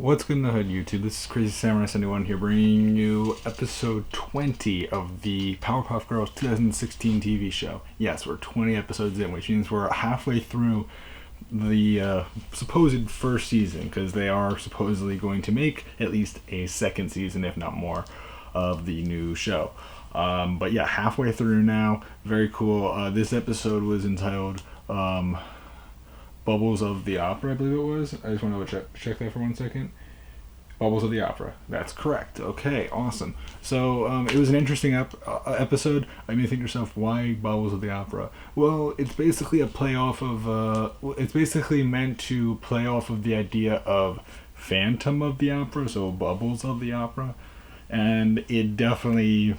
What's good in the hood, YouTube? This is Crazy Samurai 71 here, bringing you episode 20 of the Powerpuff Girls 2016 TV show. Yes, we're 20 episodes in, which means we're halfway through the supposed first season, because they are supposedly going to make at least a second season, if not more, of the new show. But yeah, halfway through now. Very cool. This episode was entitled Bubbles of the Opera, I believe it was. I just want to check that for 1 second. Bubbles of the Opera. That's correct. Okay, awesome. So it was an interesting episode. I mean, think to yourself, why Bubbles of the Opera? Well, it's basically a play off of. It's basically meant to play off of the idea of Phantom of the Opera, so Bubbles of the Opera, and it definitely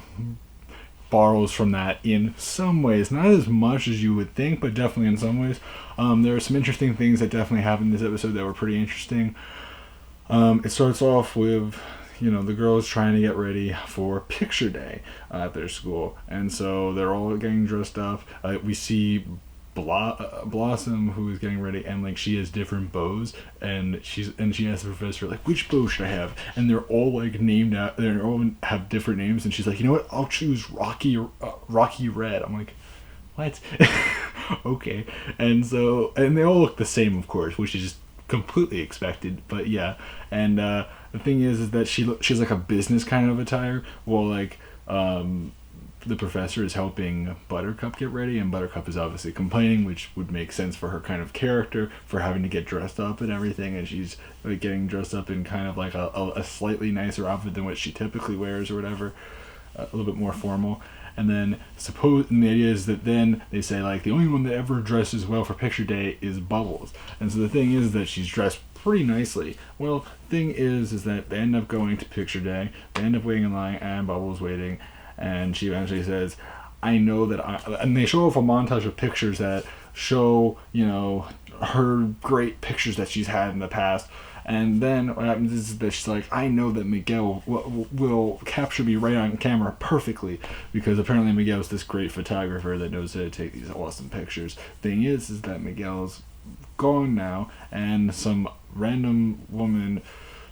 borrows from that in some ways. Not as much as you would think, but definitely in some ways. There are some interesting things that definitely happened in this episode that were pretty interesting. It starts off with, the girls trying to get ready for picture day at their school, and so they're all getting dressed up. We see Blossom, who is getting ready, and she has different bows, and she asks the professor, which bow should I have? And they're all named out. They all have different names, and she's like, you know what? I'll choose Rocky Red. I'm like, what? Okay. And they all look the same, of course, which is just completely expected. But yeah, and the thing is that she's like a business kind of attire. Well, the professor is helping Buttercup get ready, and Buttercup is obviously complaining, which would make sense for her kind of character, for having to get dressed up and everything, and she's getting dressed up in kind of a slightly nicer outfit than what she typically wears or whatever, a little bit more formal. And then the idea is that then they say the only one that ever dresses well for picture day is Bubbles, and so the thing is that she's dressed pretty nicely. Well, the thing is that they end up going to picture day, they end up waiting in line, and Bubbles waiting. And she eventually says, I know that and they show off a montage of pictures that show, her great pictures that she's had in the past. And then what happens is that she's like, I know that Miguel will capture me right on camera perfectly, because apparently Miguel's this great photographer that knows how to take these awesome pictures. Thing is that Miguel's gone now, and some random woman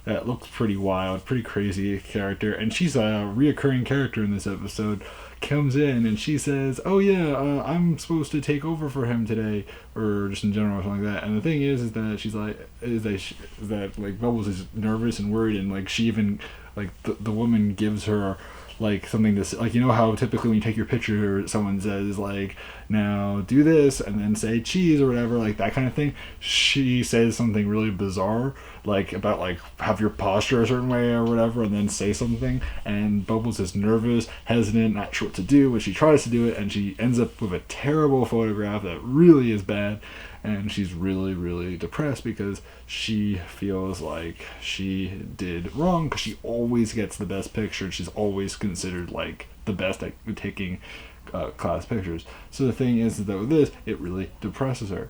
that looks pretty wild, pretty crazy character, and she's a reoccurring character in this episode, comes in and she says, oh yeah, I'm supposed to take over for him today, or just in general or something like that. And the thing is that she's that Bubbles is nervous and worried, and she even the woman gives her something to say, how typically when you take your picture someone says now do this and then say cheese or whatever, that kind of thing. She says something really bizarre about have your posture a certain way or whatever, and then say something, and Bubbles is nervous, hesitant, not sure what to do, but she tries to do it, and she ends up with a terrible photograph that really is bad. And she's really, really depressed because she feels like she did wrong, because she always gets the best picture. She's always considered the best at taking class pictures. So the thing is that with this, it really depresses her.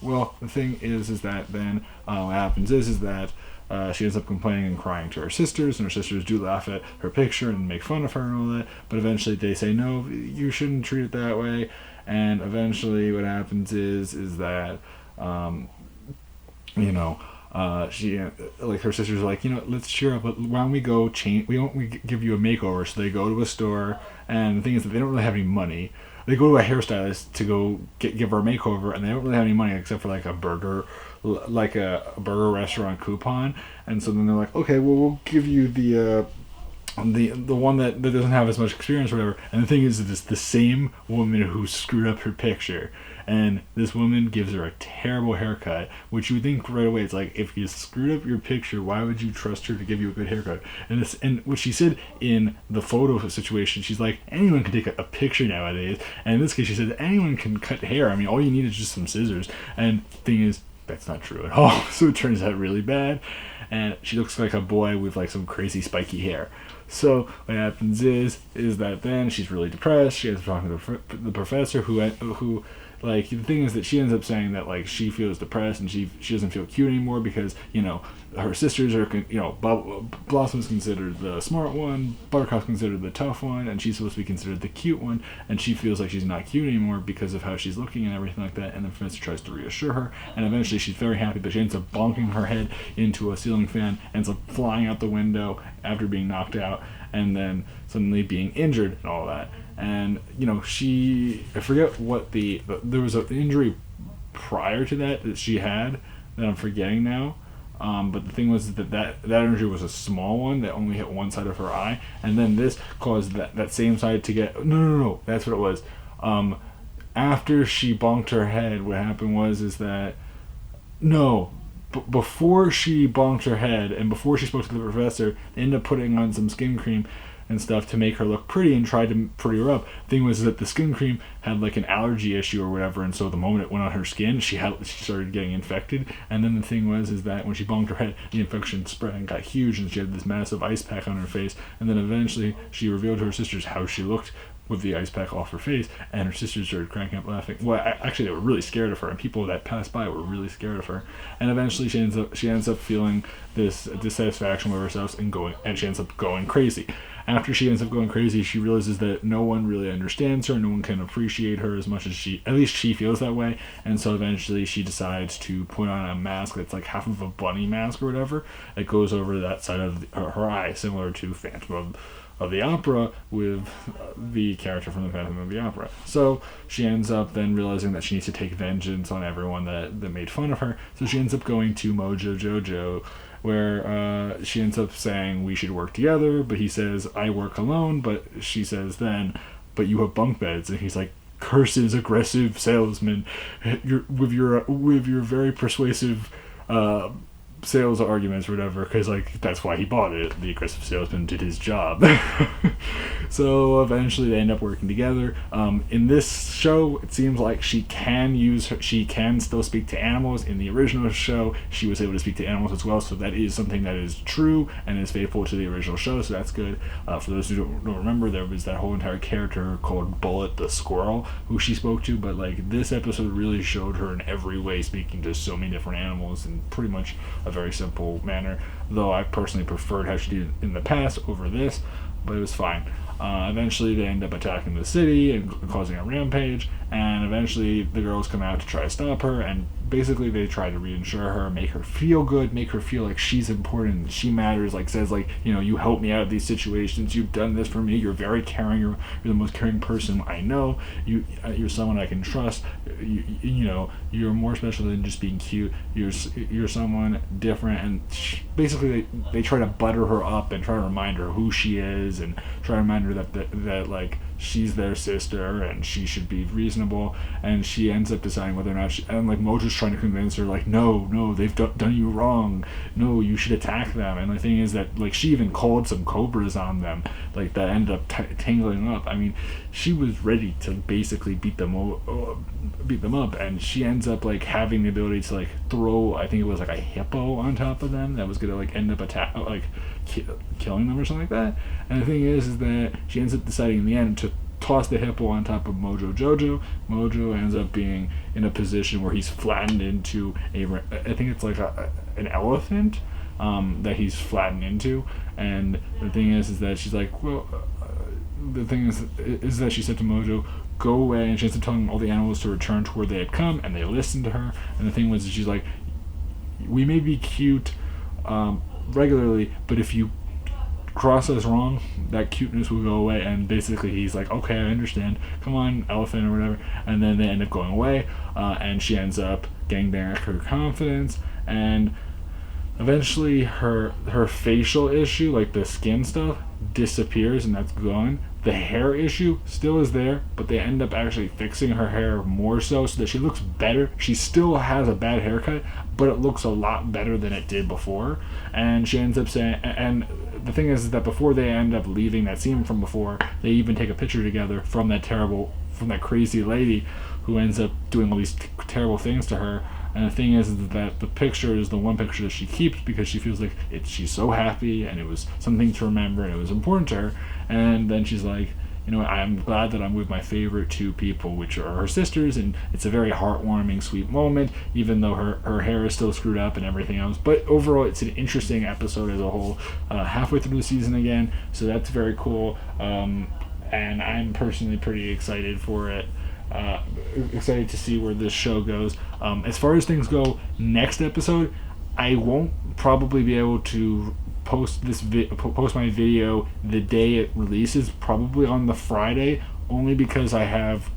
Well, the thing is that then what happens is that she ends up complaining and crying to her sisters, and her sisters do laugh at her picture and make fun of her and all that, but eventually they say, no, you shouldn't treat it that way. And eventually what happens is that she her sisters are let's cheer up, why don't we go we give you a makeover. So they go to a store, and the thing is that they don't really have any money. They go to a hairstylist to go give her a makeover, and they don't really have any money except for a burger restaurant coupon. And so then they're like, okay, well, we'll give you the one that doesn't have as much experience or whatever. And the thing is that it's the same woman who screwed up her picture, and this woman gives her a terrible haircut, which you would think right away, it's if you screwed up your picture, why would you trust her to give you a good haircut? And what she said in the photo situation, she's like, anyone can take a picture nowadays, and in this case she said anyone can cut hair. I mean, all you need is just some scissors. And the thing is, that's not true at all. So it turns out really bad, and she looks like a boy with some crazy spiky hair. So what happens is that then she's really depressed. She ends up talking to the professor, who like the thing is that she ends up saying that like she feels depressed and she doesn't feel cute anymore because her sisters are Blossom's considered the smart one, Buttercup's considered the tough one, and she's supposed to be considered the cute one, and she feels like she's not cute anymore because of how she's looking and everything like that. And the professor tries to reassure her, and eventually she's very happy, but she ends up bonking her head into a ceiling fan, ends up flying out the window after being knocked out, and then suddenly being injured and all that. And I forget what there was an injury prior to that she had that I'm forgetting now. But the thing was that injury was a small one that only hit one side of her eye, and then this caused that same side to get no, that's what it was. After she bonked her head, what happened was that before she bonked her head and before she spoke to the professor, they ended up putting on some skin cream and stuff to make her look pretty and tried to pretty her up. The thing was that the skin cream had like an allergy issue or whatever, and so the moment it went on her skin, she started getting infected. And then the thing was that when she bonked her head, the infection spread and got huge, and she had this massive ice pack on her face. And then eventually she revealed to her sisters how she looked with the ice pack off her face, and her sisters started cracking up laughing. Well, actually, they were really scared of her, and people that passed by were really scared of her. And eventually, she ends up feeling this dissatisfaction with herself and she ends up going crazy. After she ends up going crazy, she realizes that no one really understands her, no one can appreciate her as much as at least she feels that way. And so eventually, she decides to put on a mask that's like half of a bunny mask or whatever. It goes over that side of her eye, similar to Phantom of the Opera with the character from the Phantom of the Opera. So she ends up then realizing that she needs to take vengeance on everyone that made fun of her. So she ends up going to Mojo Jojo, where she ends up saying we should work together, but he says I work alone, but she says then, but you have bunk beds, and he's like, curses, aggressive salesman, with your very persuasive sales arguments or whatever, because like that's why he bought it. The aggressive salesman did his job. So eventually they end up working together. In this show, it seems like she can still speak to animals. In the original show, she was able to speak to animals as well, so that is something that is true and is faithful to the original show, so that's good. For those who don't remember, there was that whole entire character called Bullet the Squirrel who she spoke to, but like this episode really showed her in every way speaking to so many different animals in pretty much a very simple manner, though I personally preferred how she did it in the past over this, but it was fine. Eventually they end up attacking the city and causing a rampage, and eventually the girls come out to try to stop her, and basically they try to reassure her, make her feel good, make her feel like she's important, she matters, like says like, you helped me out of these situations, you've done this for me, you're very caring, you're the most caring person I know, you're someone I can trust, you're more special than just being cute, you're someone different. And basically they try to butter her up and try to remind her who she is, and try to remind her that like she's their sister and she should be reasonable. And she ends up deciding whether or not and like Mojo's trying to convince her like no, they've done you wrong, no, you should attack them. And the thing is that like she even called some cobras on them, like that ended up tangling up. I mean, she was ready to basically beat them up, and she ends up like having the ability to like throw, I think it was like a hippo on top of them that was gonna like end up killing them or something like that. And the thing is that she ends up deciding in the end to toss the hippo on top of Mojo Jojo. Mojo ends up being in a position where he's flattened into I think it's like an elephant that he's flattened into. And the thing is that she's like, well, the thing is that she said to Mojo, go away, and she ends up telling all the animals to return to where they had come, and they listened to her. And the thing was, she's like, we may be cute regularly, but if you cross us wrong, that cuteness will go away. And basically he's like, okay, I understand, come on, elephant or whatever. And then they end up going away, and she ends up getting back her confidence, and eventually her facial issue, like the skin stuff, disappears, and that's gone. The hair issue still is there, but they end up actually fixing her hair more so that she looks better. She still has a bad haircut, but it looks a lot better than it did before. And she ends up saying, and the thing is that before they end up leaving that scene from before, they even take a picture together from that crazy lady who ends up doing all these terrible things to her. And the thing is that the picture is the one picture that she keeps because she feels like she's so happy, and it was something to remember, and it was important to her. And then she's like, I'm glad that I'm with my favorite two people, which are her sisters, and it's a very heartwarming, sweet moment, even though her hair is still screwed up and everything else. But overall, it's an interesting episode as a whole. Halfway through the season again, so that's very cool. And I'm personally pretty excited for it. Excited to see where this show goes. As far as things go, next episode, I won't probably be able to post my video the day it releases, probably on the Friday, only because I have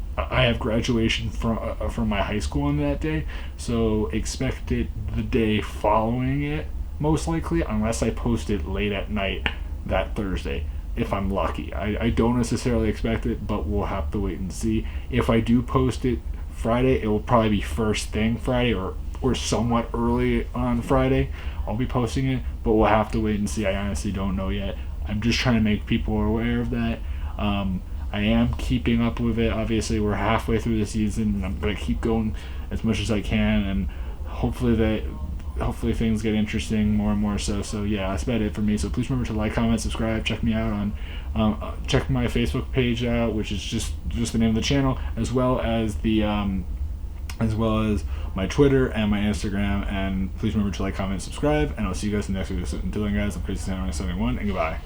graduation from my high school on that day. So expect it the day following it, most likely, unless I post it late at night that Thursday, if I'm lucky. I don't necessarily expect it, but we'll have to wait and see. If I do post it Friday, it will probably be first thing Friday, or somewhat early on Friday. I'll be posting it, but we'll have to wait and see. I honestly don't know yet. I'm just trying to make people aware of that. I am keeping up with it. Obviously, we're halfway through the season, and I'm going to keep going as much as I can, and hopefully things get interesting more and more. So yeah, that's about it for me. So please remember to like, comment, subscribe. Check me out on check my Facebook page out, which is just the name of the channel, as well as my Twitter and my Instagram. And please remember to like, comment, subscribe, and I'll see you guys in the next video. So until then, guys, I'm Crazy Santa 71, and goodbye.